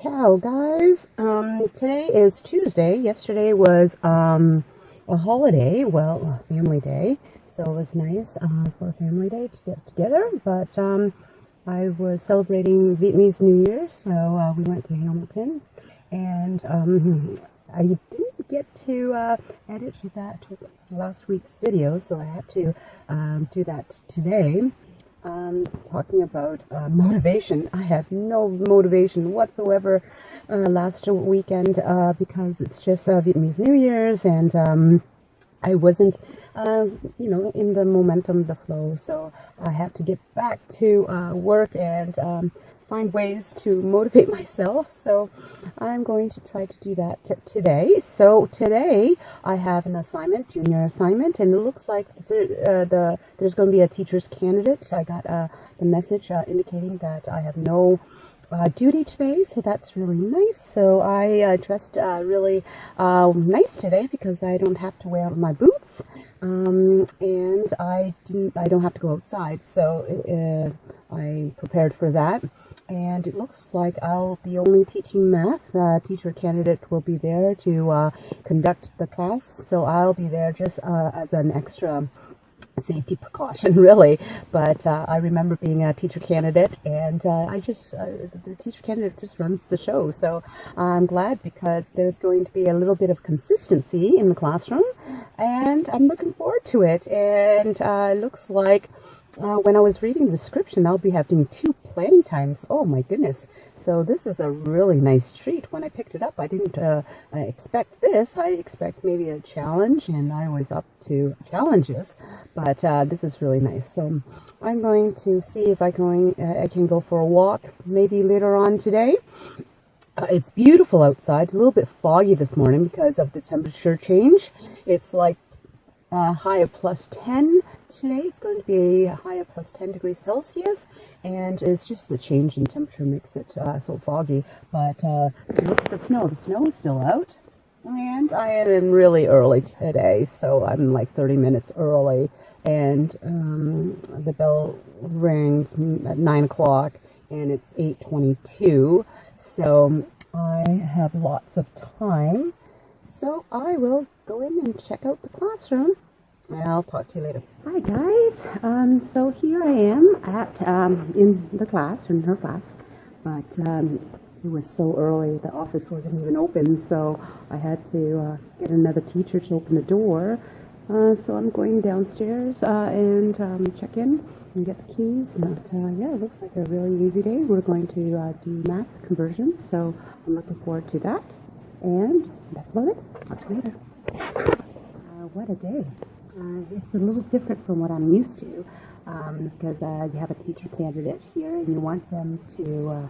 Ciao guys. Today is Tuesday. Yesterday was a holiday, well, a family day. So it was nice for a family day to get together. But I was celebrating Vietnamese New Year, so we went to Hamilton, and I didn't get to edit that last week's video, so I had to do that today. Talking about motivation. I have no motivation whatsoever last weekend because it's just Vietnamese New Year's, and I wasn't, in the momentum, the flow. So I have to get back to work and find ways to motivate myself. So I'm going to try to do that today. So today I have an assignment, junior assignment, and it looks like there's going to be a teacher's candidate. So I got the message indicating that I have no duty today, so that's really nice. So I dressed really nice today because I don't have to wear my boots, and I don't have to go outside. So I prepared for that. And it looks like I'll be only teaching math. The teacher candidate will be there to conduct the class, so I'll be there just as an extra safety precaution, really. But I remember being a teacher candidate, and the teacher candidate just runs the show. So I'm glad because there's going to be a little bit of consistency in the classroom, and I'm looking forward to it. And it looks like when I was reading the description, I'll be having 2 planning times. Oh my goodness. So this is a really nice treat. When I picked it up, I didn't expect this. I expect maybe a challenge, and I was up to challenges, but this is really nice. So I'm going to see if I can go for a walk maybe later on today. It's beautiful outside. A little bit foggy this morning because of the temperature change. It's like high of +10 today. It's going to be a high of +10 degrees Celsius, and it's just the change in temperature makes it so foggy. But look at the snow. The snow is still out, and I am in really early today, so I'm like 30 minutes early, and the bell rings at 9 o'clock, and it's 8:22, so I have lots of time. So I will go in and check out the classroom, and I'll talk to you later. Hi guys. So here I am at in the class, in her class, but it was so early. The office wasn't even open, so I had to get another teacher to open the door. So I'm going downstairs and check in and get the keys. But yeah, it looks like a really easy day. We're going to do math conversion, so I'm looking forward to that. And that's about it. Talk to you later. What a day. It's a little different from what I'm used to because you have a teacher candidate here and you want them to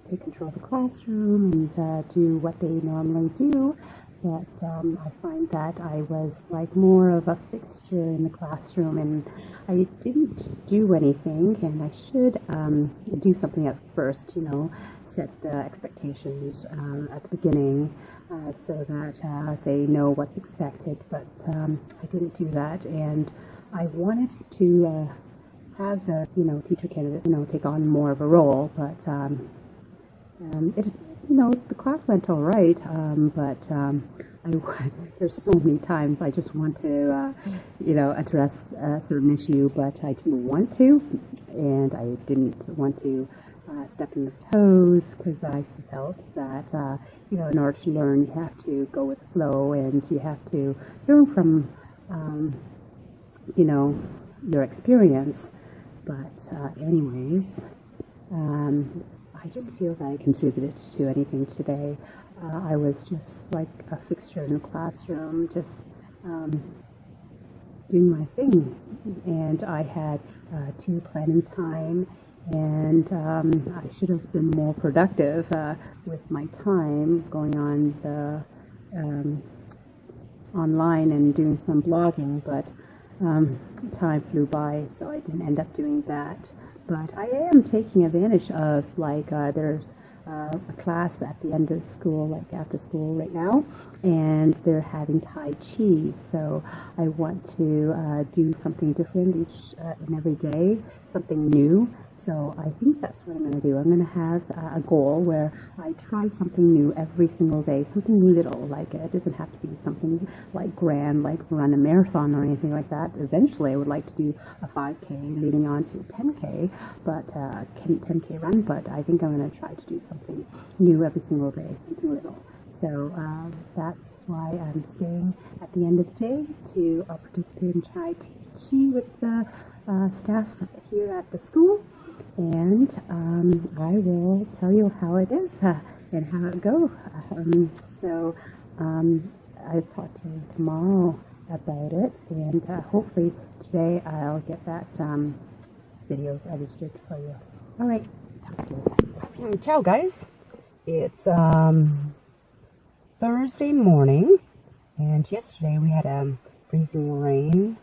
take control of the classroom and do what they normally do. But I find that I was like more of a fixture in the classroom, and I didn't do anything, and I should do something at first, set the expectations at the beginning so that they know what's expected, but I didn't do that, and I wanted to have the teacher candidate take on more of a role, but the class went all right, but there's so many times I just want to address a certain issue, but I didn't want to, and I didn't want to step in their toes, because I felt that in order to learn, you have to go with the flow, and you have to learn from your experience. But anyways, I didn't feel that I contributed to anything today. I was just like a fixture in the classroom, just doing my thing, and I had 2 planning time. And I should have been more productive with my time going on the online and doing some blogging, but time flew by, so I didn't end up doing that. But I am taking advantage of, there's a class at the end of school, like after school right now, and they're having Tai Chi, so I want to do something different each and every day, something new, So I think that's what I'm going to do. I'm going to have a goal where I try something new every single day, something little. Like it doesn't have to be something like grand, like run a marathon or anything like that. Eventually, I would like to do a 5K leading on to a 10K, but 10K run. But I think I'm going to try to do something new every single day, something little. So that's why I'm staying at the end of the day to participate in Chai Chi with the staff here at the school. And I will tell you how it is and how it goes. I'll talk to you tomorrow about it. And hopefully today I'll get that videos edited for you. All right. Talk to you later. Ciao, guys. It's Thursday morning. And yesterday we had freezing rain.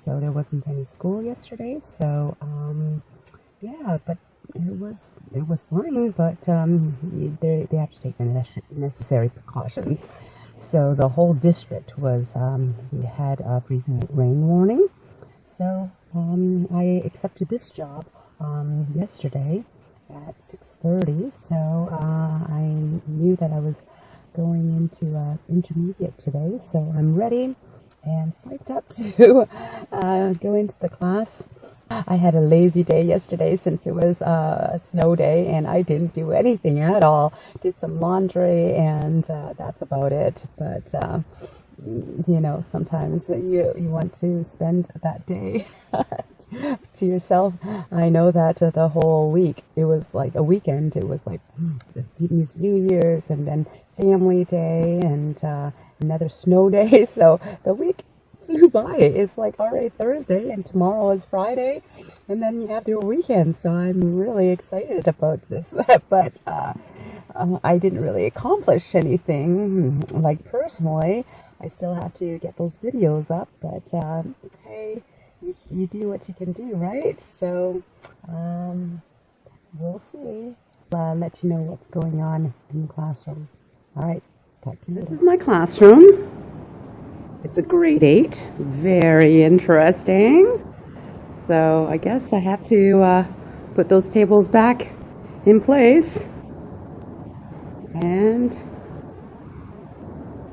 So there wasn't any school yesterday. So yeah, but it was fine, but they have to take the necessary precautions. So the whole district was had a freezing rain warning. So I accepted this job yesterday at 6:30. So I knew that I was going into intermediate today. So I'm ready and psyched up to go into the class. I had a lazy day yesterday since it was a snow day, and I didn't do anything at all. Did some laundry, and that's about it. But you know, sometimes you want to spend that day to yourself. I know that the whole week, it was like a weekend. It was like the Vietnamese New Year's, and then family day, and another snow day. So the week flew by. It's like already Thursday, and tomorrow is Friday, and then you have your weekend. So I'm really excited about this. But I didn't really accomplish anything, like personally. I still have to get those videos up, but hey, you do what you can do, right? So we'll see. Let you know what's going on in the classroom. All right, talk to you. This is my classroom. It's a grade 8, very interesting. So I guess I have to put those tables back in place. And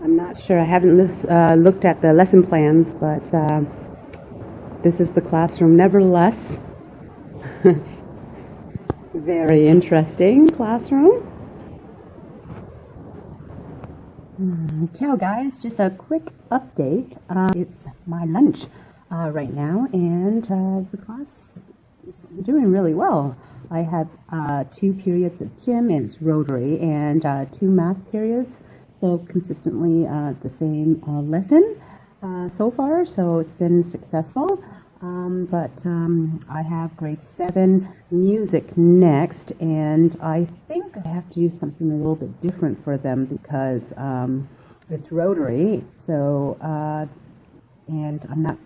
I'm not sure, I haven't looked at the lesson plans, but this is the classroom nevertheless. Very interesting classroom. Ciao guys, just a quick update. It's my lunch right now, and the class is doing really well. I have 2 periods of gym, and it's Rotary, and 2 math periods, so consistently the same lesson so far, so it's been successful. But I have grade 7 music next, and I think I have to do something a little bit different for them because it's Rotary, so and I'm not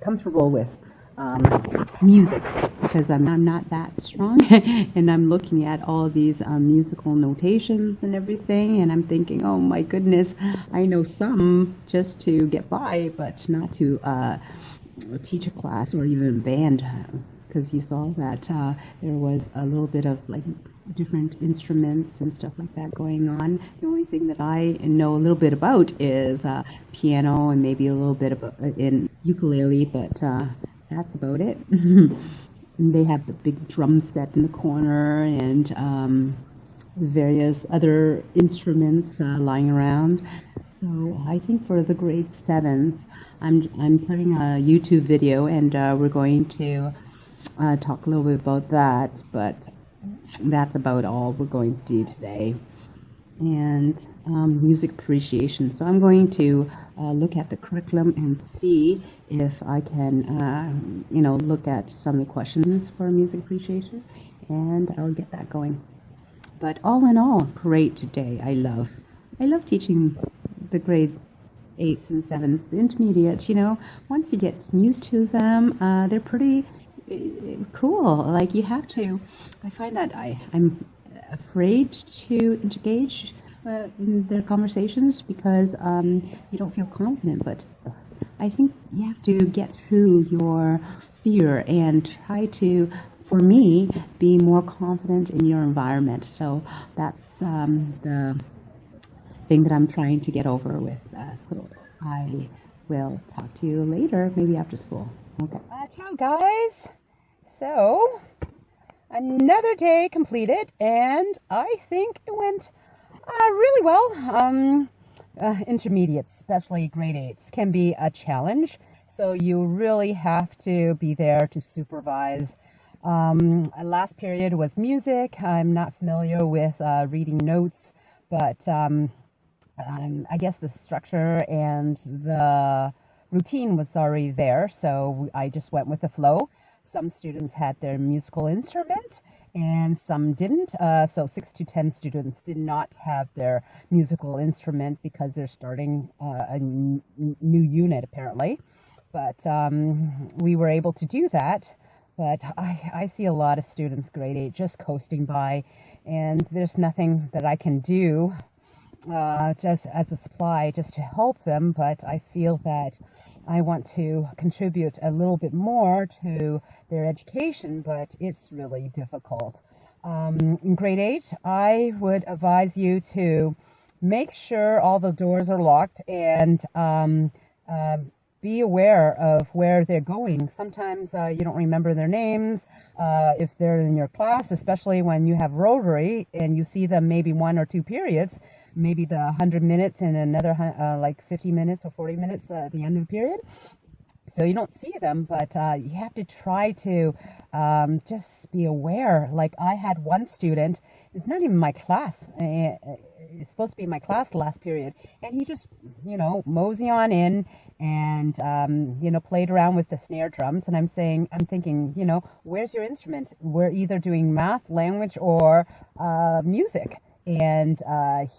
comfortable with music because I'm not that strong, and I'm looking at all these musical notations and everything, and I'm thinking, oh my goodness, I know some just to get by, but not to teach a class or even band, because you saw that there was a little bit of like different instruments and stuff like that going on. The only thing that I know a little bit about is piano and maybe a little bit of in ukulele, but that's about it. And they have the big drum set in the corner, and various other instruments lying around. So I think for the grade 7s, I'm putting a YouTube video, and we're going to talk a little bit about that, but that's about all we're going to do today. And music appreciation. So I'm going to look at the curriculum and see if I can, look at some of the questions for music appreciation, and I'll get that going. But all in all, great day. I love teaching the grade 8s and 7s, the intermediate. Once you get used to them, they're pretty cool. Like, you have to, I find that I'm afraid to engage in their conversations because you don't feel confident, but I think you have to get through your fear and try to, for me, be more confident in your environment. So that's the thing that I'm trying to get over with. So I will talk to you later, maybe after school. Okay. Ciao, guys. So, another day completed, and I think it went really well. Intermediates, especially grade 8s, can be a challenge. So you really have to be there to supervise. Last period was music. I'm not familiar with reading notes, but I guess the structure and the routine was already there, so I just went with the flow. Some students had their musical instrument and some didn't. So 6 to 10 students did not have their musical instrument because they're starting a new unit apparently. But we were able to do that. But I see a lot of students grade 8 just coasting by, and there's nothing that I can do just as a supply just to help them. But I feel that I want to contribute a little bit more to their education, but it's really difficult. In grade 8, I would advise you to make sure all the doors are locked and be aware of where they're going. Sometimes you don't remember their names if they're in your class, especially when you have Rotary and you see them maybe 1 or 2 periods, maybe the 100 minutes and another like 50 minutes or 40 minutes at the end of the period. So you don't see them, but you have to try to just be aware. Like I had one student, it's not even my class. It's supposed to be my class last period. And he just, mosey on in and, played around with the snare drums. And I'm thinking, where's your instrument? We're either doing math, language, or music. And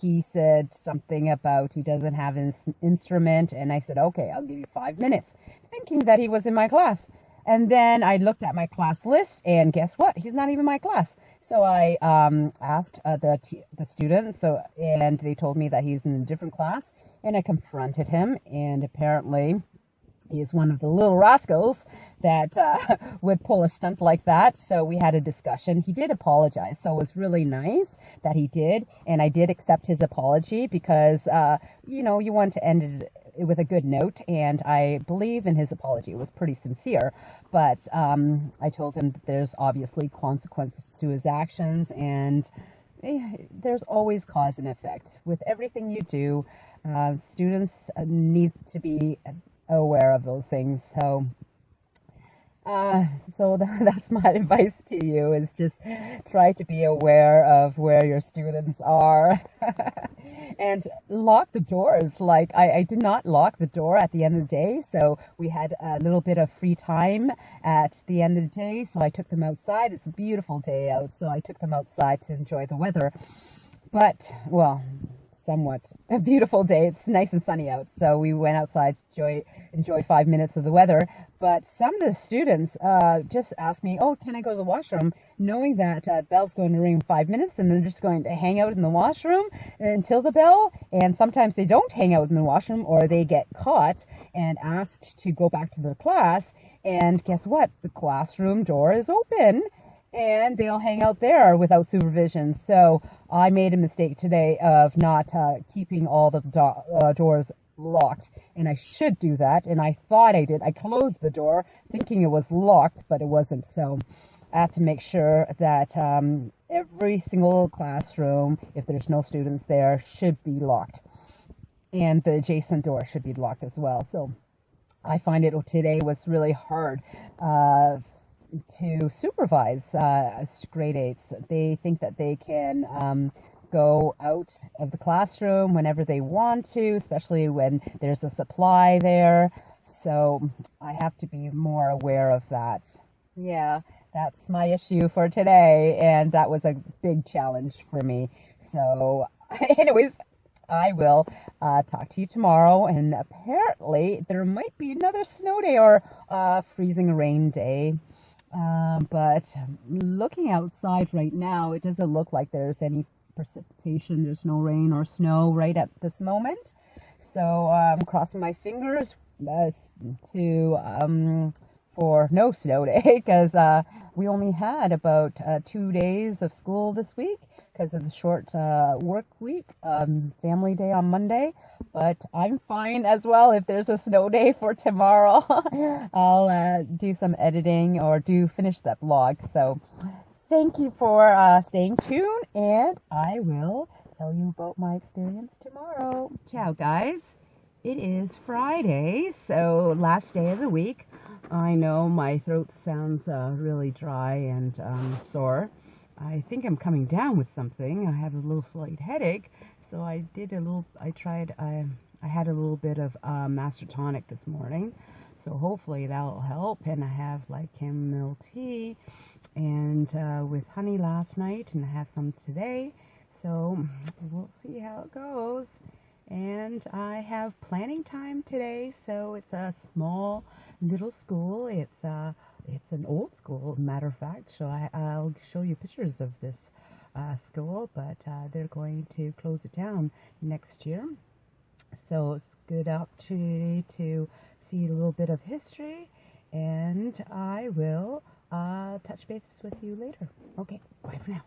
he said something about he doesn't have an instrument. And I said, okay, I'll give you 5 minutes, thinking that he was in my class. And then I looked at my class list, and guess what? He's not even my class. So I asked the students, and they told me that he's in a different class. And I confronted him, and apparently he's one of the little rascals that would pull a stunt like that. So we had a discussion. He did apologize, so it was really nice that he did, and I did accept his apology because, you want to end it with a good note, and I believe in his apology. It was pretty sincere, but I told him that there's obviously consequences to his actions, and there's always cause and effect. With everything you do, students need to be aware of those things. So that's my advice to you, is just try to be aware of where your students are and lock the doors. Like I did not lock the door at the end of the day, so we had a little bit of free time at the end of the day, so I took them outside. It's a beautiful day out, so I took them outside to enjoy the weather. But, well, somewhat a beautiful day. It's nice and sunny out, so we went outside to enjoy 5 minutes of the weather. But some of the students just asked me, oh, can I go to the washroom, knowing that bell's going to ring in 5 minutes, and they're just going to hang out in the washroom until the bell. And sometimes they don't hang out in the washroom, or they get caught and asked to go back to their class. And guess what? The classroom door is open, and they'll hang out there without supervision. So I made a mistake today of not keeping all the doors locked, and I should do that, and I thought I did. I closed the door thinking it was locked, but it wasn't. So I have to make sure that every single classroom, if there's no students there, should be locked, and the adjacent door should be locked as well. So I find it today was really hard to supervise grade 8s. They think that they can go out of the classroom whenever they want to, especially when there's a supply there. So I have to be more aware of that. Yeah, that's my issue for today, and that was a big challenge for me. So anyways, I will talk to you tomorrow, and apparently there might be another snow day or freezing rain day. But looking outside right now, it doesn't look like there's any precipitation. There's no rain or snow right at this moment. So I'm crossing my fingers for no snow day because we only had about 2 days of school this week because of the short work week, family day on Monday. But I'm fine as well if there's a snow day for tomorrow. I'll do some editing or finish that vlog. So thank you for staying tuned, and I will tell you about my experience tomorrow. Ciao, guys. It is Friday, so last day of the week. I know my throat sounds really dry and sore. I think I'm coming down with something. I have a little slight headache, so I had a little bit of Master Tonic this morning, so hopefully that'll help. And I have like chamomile tea and with honey last night, and I have some today, so we'll see how it goes. And I have planning time today, so it's a small little school. It's an old school, matter of fact. So I'll show you pictures of this school, but they're going to close it down next year. So it's a good opportunity to see a little bit of history, and I will touch base with you later. Okay, bye for now.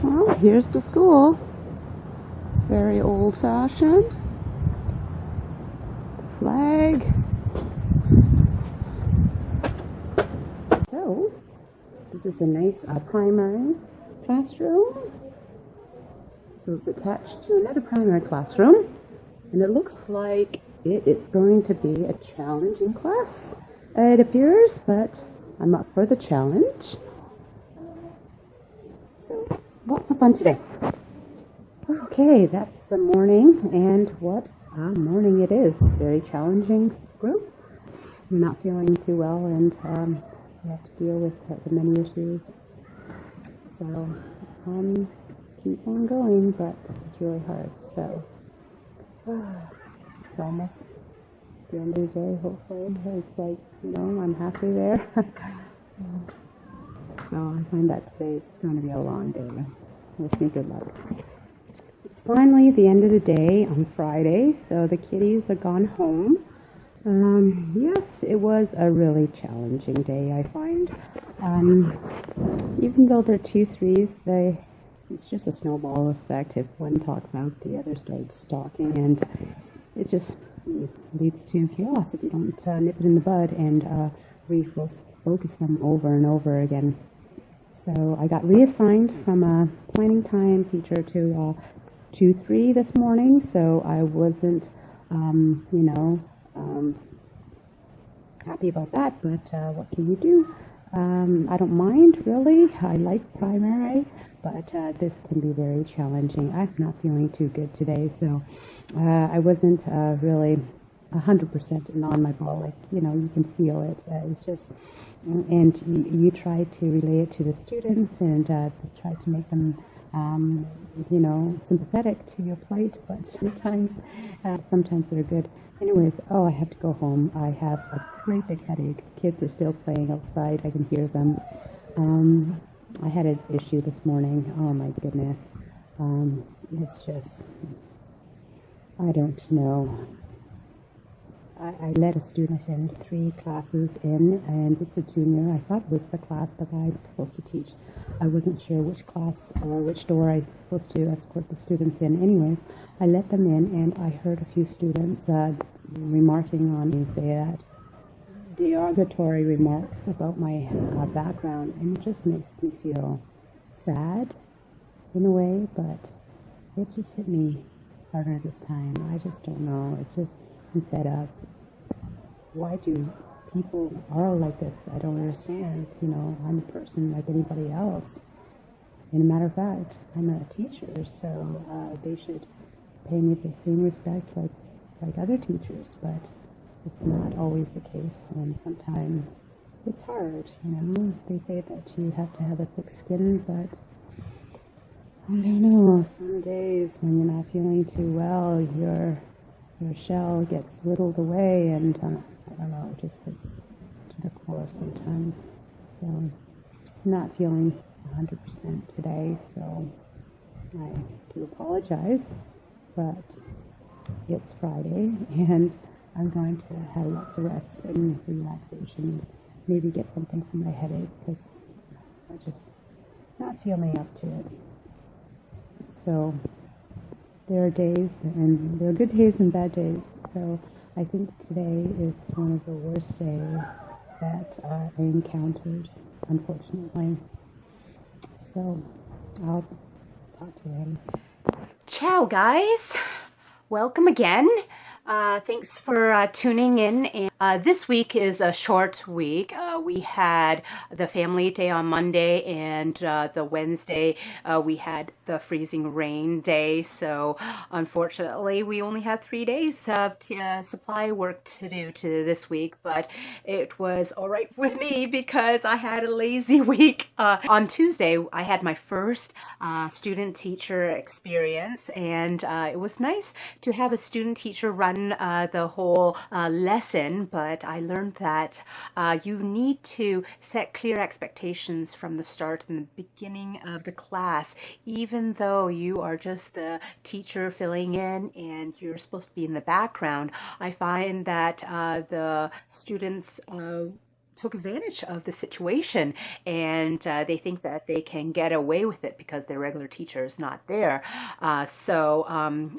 Well, here's the school. Very old-fashioned. Flag. So, this is a nice primary classroom. So it's attached to another primary classroom. And it looks like it's going to be a challenging class. It appears, but I'm up for the challenge. So, lots of fun today. Okay, that's the morning, and what a morning it is. Very challenging group. I'm not feeling too well, and I have to deal with the many issues. So, keep on going, but it's really hard. So, it's almost the end of the day, hopefully. It's like, I'm halfway there. So, I find that today is going to be a long day. Wish me good luck. It's finally the end of the day on Friday, so the kiddies are gone home. Yes, it was a really challenging day, I find. Even though they're 2 3s, it's just a snowball effect. If one talks out, the other starts talking, and it just leads to chaos if you don't nip it in the bud and refocus them over and over again. So I got reassigned from a planning time teacher to 2 3 this morning, so I wasn't, happy about that, but what can you do? I don't mind, really. I like primary, but this can be very challenging. I'm not feeling too good today, so I wasn't really 100% on my ball. Like, you can feel it. It's just, and you try to relay it to the students and try to make them sympathetic to your plight, but sometimes they're good. Anyways, I have to go home. I have a great big headache. Kids are still playing outside. I can hear them. I had an issue this morning. Oh my goodness. It's just, I don't know. I let a student in 3 classes in, and it's a junior. I thought it was the class that I'm supposed to teach. I wasn't sure which class or which door I was supposed to escort the students in. Anyways, I let them in, and I heard a few students remarking on me, say that derogatory remarks about my background, and it just makes me feel sad in a way, but it just hit me harder this time. I just don't know. It's just, I'm fed up. Why do people are like this? I don't understand. I'm a person like anybody else. And a matter of fact, I'm a teacher, so they should pay me the same respect like other teachers, but it's not always the case, and sometimes it's hard. They say that you have to have a thick skin, but I don't know, some days when you're not feeling too well, your shell gets whittled away, and I don't know, it just hits to the core sometimes. So I'm not feeling 100% today, so I do apologize, but it's Friday, and I'm going to have lots of rest and relaxation, maybe get something for my headache because I'm just not feeling up to it. So there are days, and there are good days and bad days. So I think today is one of the worst days that I encountered, unfortunately. So I'll talk to him. Ciao, guys. Welcome again. Thanks for tuning in. And this week is a short week. We had the family day on Monday, and the Wednesday we had the freezing rain day. So unfortunately, we only had 3 days of supply work to do to this week. But it was all right with me because I had a lazy week. On Tuesday, I had my first student-teacher experience, and it was nice to have a student-teacher run the whole lesson, but I learned that you need to set clear expectations from the start in the beginning of the class, even though you are just the teacher filling in and you're supposed to be in the background. I find that the students took advantage of the situation, and they think that they can get away with it because their regular teacher is not there. So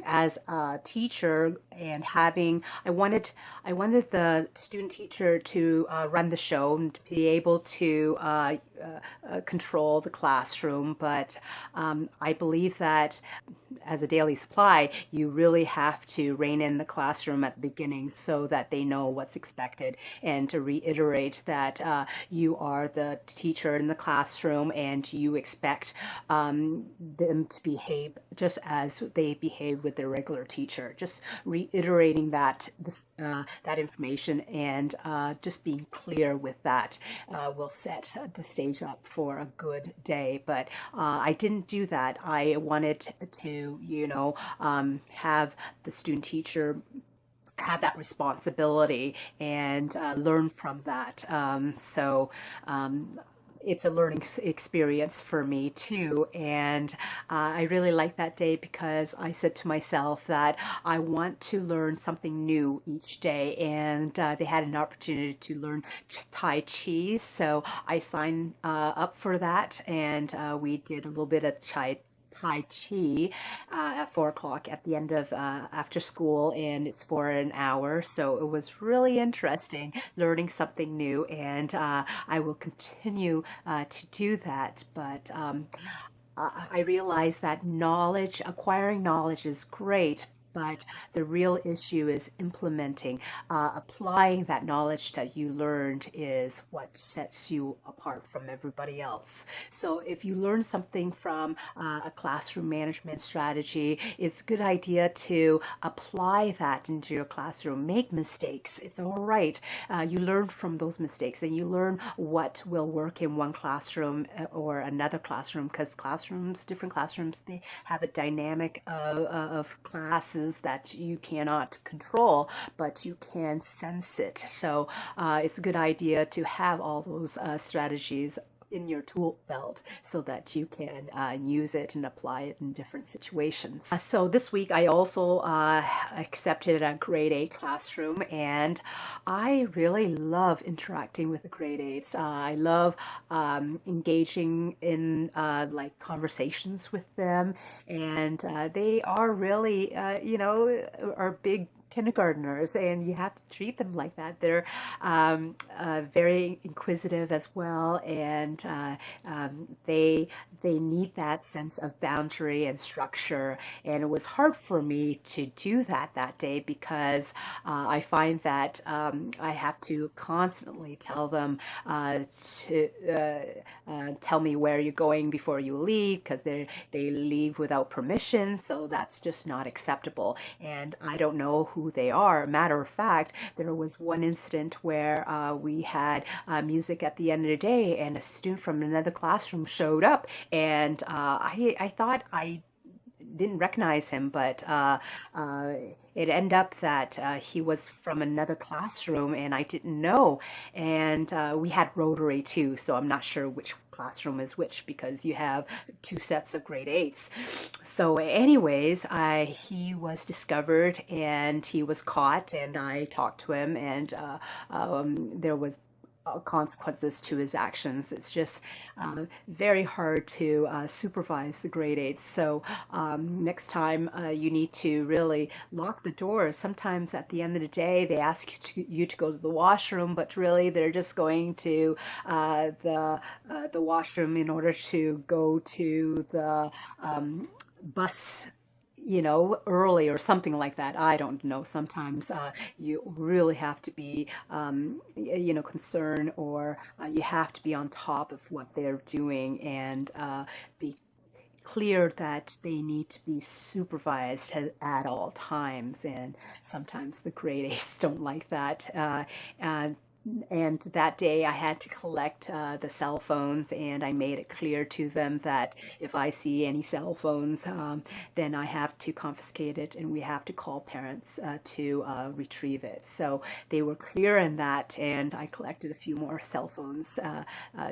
as a teacher and I wanted the student teacher to run the show and to be able to control the classroom, but I believe that as a daily supply, you really have to rein in the classroom at the beginning so that they know what's expected, and to reiterate that you are the teacher in the classroom and you expect them to behave just as they behave with their regular teacher. Just reiterating that that information and just being clear with that will set the stage up for a good day. But I didn't do that. I wanted to, have the student teacher have that responsibility and learn from that. It's a learning experience for me too, and I really like that day because I said to myself that I want to learn something new each day, and they had an opportunity to learn Tai Chi, so I signed up for that, and we did a little bit of Tai Chi at 4 o'clock at the end of after school, and it's for an hour. So it was really interesting learning something new, and I will continue to do that. But I realize that acquiring knowledge is great. But the real issue is implementing, applying that knowledge that you learned is what sets you apart from everybody else. So if you learn something from a classroom management strategy, it's a good idea to apply that into your classroom. Make mistakes. It's all right. You learn from those mistakes, and you learn what will work in one classroom or another classroom, because different classrooms, they have a dynamic of classes that you cannot control, but you can sense it. So it's a good idea to have all those strategies in your tool belt so that you can use it and apply it in different situations. So this week I also accepted a grade 8 classroom, and I really love interacting with the grade 8s. I love engaging in like conversations with them, and they are really, are big kindergartners, and you have to treat them like that. They're very inquisitive as well, and they need that sense of boundary and structure. And it was hard for me to do that day because I find that I have to constantly tell them to tell me where you're going before you leave, because they leave without permission, so that's just not acceptable. And I don't know who they are. Matter of fact, there was one incident where we had music at the end of the day, and a student from another classroom showed up, and I thought I didn't recognize him, but it ended up that he was from another classroom and I didn't know. And we had Rotary too, so I'm not sure which classroom is which because you have two sets of grade eights. So anyways, he was discovered and he was caught, and I talked to him, and there was consequences to his actions. It's just very hard to supervise the grade eights. So next time you need to really lock the doors. Sometimes at the end of the day, they ask you to go to the washroom, but really they're just going to the washroom in order to go to the bus, early or something like that. I don't know. Sometimes you really have to be, concerned, or you have to be on top of what they're doing and be clear that they need to be supervised at all times. And sometimes the grade eights don't like that. And that day I had to collect the cell phones, and I made it clear to them that if I see any cell phones, then I have to confiscate it and we have to call parents to retrieve it. So they were clear in that, and I collected a few more cell phones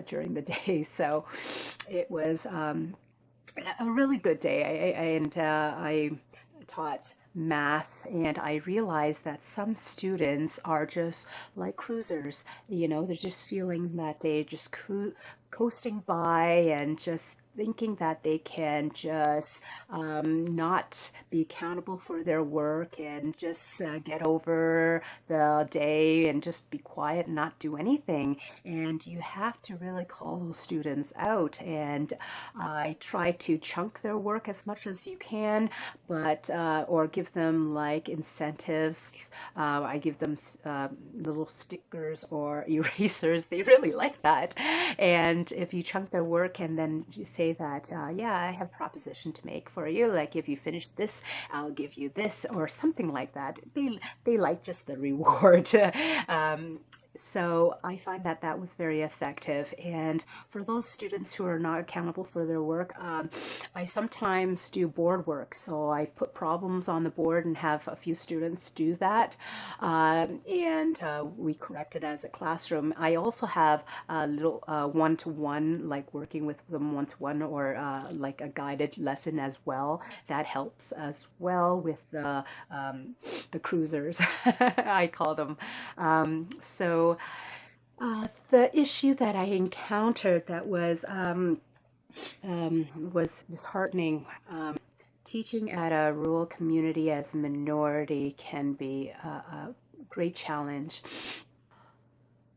during the day. So it was a really good day. I taught math, and I realized that some students are just like cruisers. They're just feeling that they're just coasting by and just thinking that they can just not be accountable for their work and just get over the day and just be quiet and not do anything. And you have to really call those students out. And I try to chunk their work as much as you can, but or give them like incentives. I give them little stickers or erasers. They really like that. And if you chunk their work and then you say that, yeah, I have a proposition to make for you. Like if you finish this, I'll give you this or something like that. They like just the reward. So I find that that was very effective. And for those students who are not accountable for their work, I sometimes do board work. So I put problems on the board and have a few students do that. And we correct it as a classroom. I also have a little one-to-one, like working with them one-to-one, or like a guided lesson as well. That helps as well with the cruisers, I call them. The issue that I encountered that was disheartening. Teaching at a rural community as a minority can be a great challenge.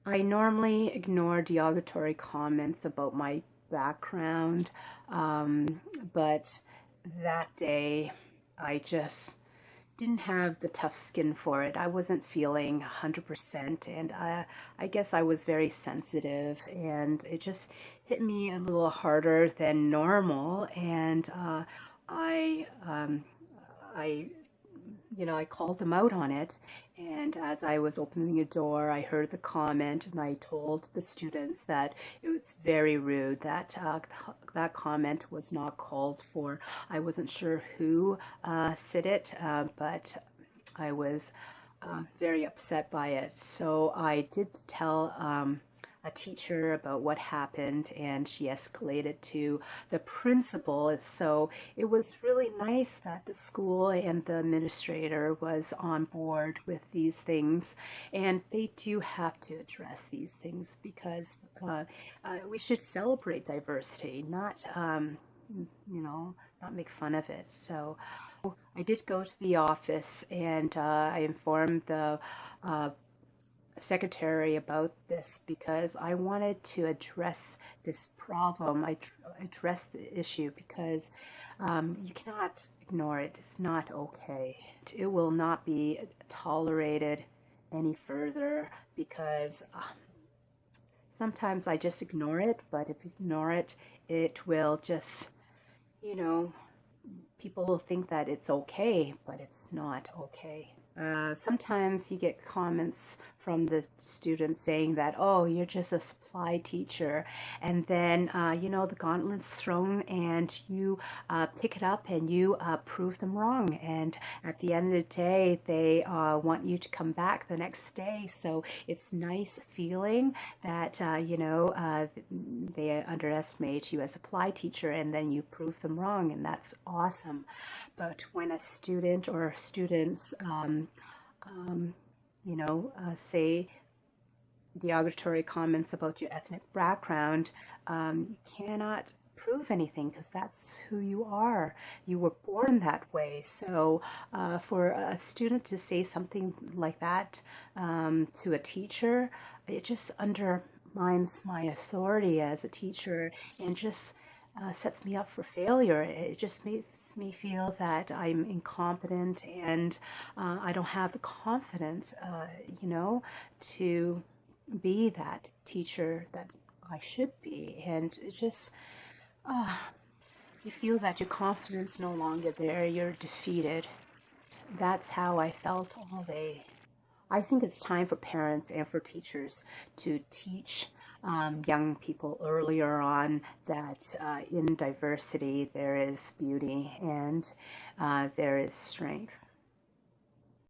I normally ignore derogatory comments about my background, but that day I just didn't have the tough skin for it. I wasn't feeling 100%, and I guess I was very sensitive, and it just hit me a little harder than normal. And I, I called them out on it. And as I was opening the door, I heard the comment, and I told the students that it was very rude, that that comment was not called for. I wasn't sure who said it, but I was very upset by it. So I did tell a teacher about what happened, and she escalated to the principal. So it was really nice that the school and the administrator was on board with these things, and they do have to address these things because we should celebrate diversity, not not make fun of it. So I did go to the office, and I informed the secretary about this because I wanted to address this problem. I address the issue because you cannot ignore it. It's not okay. It will not be tolerated any further because sometimes I just ignore it, but if you ignore it, it will just, people will think that it's okay, but it's not okay. sometimes you get comments from the students saying that, oh, you're just a supply teacher. And then, the gauntlet's thrown and you pick it up and you prove them wrong. And at the end of the day, they want you to come back the next day. So it's nice feeling that, they underestimate you as a supply teacher and then you prove them wrong. And that's awesome. But when a student or students, say derogatory comments about your ethnic background, you cannot prove anything because that's who you are. You were born that way. So for a student to say something like that to a teacher, it just undermines my authority as a teacher and just sets me up for failure. It just makes me feel that I'm incompetent and I don't have the confidence, to be that teacher that I should be. And it just, you feel that your confidence no longer there, you're defeated. That's how I felt all day. I think it's time for parents and for teachers to teach young people earlier on that in diversity there is beauty and there is strength.